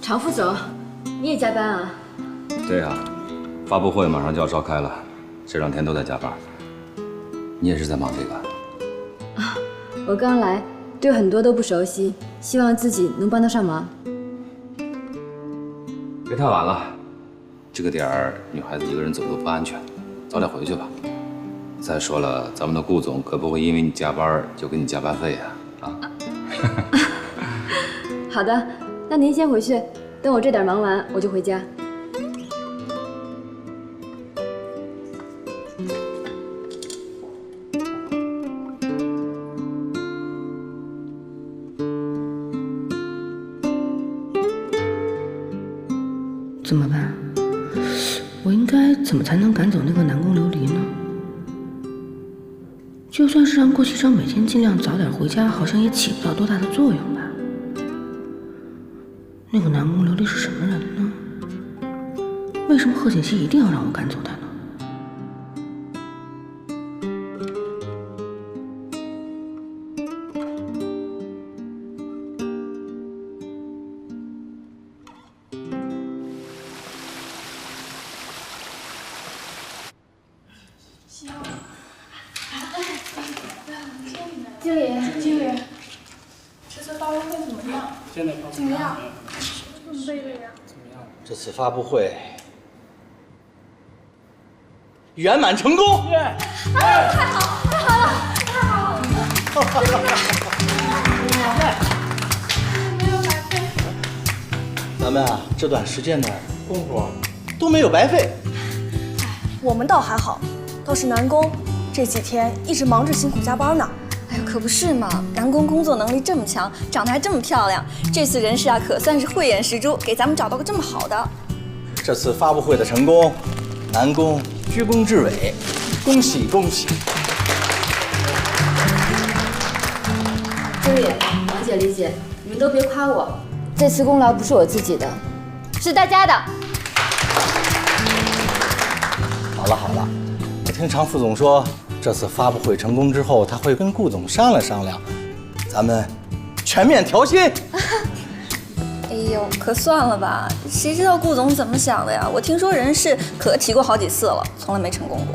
常副总，你也加班啊？对呀，发布会马上就要召开了，这2天都在加班。你也是在忙这个？啊，我刚来，对很多都不熟悉，希望自己能帮得上忙。别太晚了，这个点儿女孩子一个人走路不安全，早点回去吧。再说了，咱们的顾总可不会因为你加班就给你加班费呀！啊。好的，那您先回去，等我这点忙完，我就回家。怎么办？我应该怎么才能赶走那个南宫琉璃呢？就算是让顾西城每天尽量早点回家，好像也起不到多大的作用吧。那个南宫琉璃是什么人呢？为什么贺锦熙一定要让我赶走他呢？经理，经理，这次发布会怎么样？怎么样？准备的呀？这次发布会圆满成功！太好了！没有白费。咱们啊，这段时间的功夫都没有白费。我们倒还好，倒是南宫这几天一直忙着辛苦加班呢。哎呦，可不是嘛！南宫工作能力这么强，长得还这么漂亮，这次人事啊可算是慧眼识珠，给咱们找到个这么好的。这次发布会的成功，南宫居功至伟，恭喜恭喜！经理、王姐、李姐，你们都别夸我，这次功劳不是我自己的，是大家的。好了好了，我听常副总说，这次发布会成功之后，他会跟顾总商量商量，咱们全面调薪。哎呦，可算了吧，谁知道顾总怎么想的呀？我听说人事可提过好几次了，从来没成功过。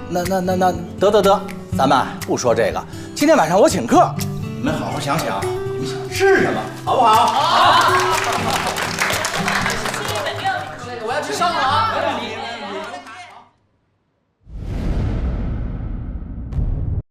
那得，咱们不说这个，今天晚上我请客，你们好好想想，你们想吃什么，好不好？好。我要吃烧烤。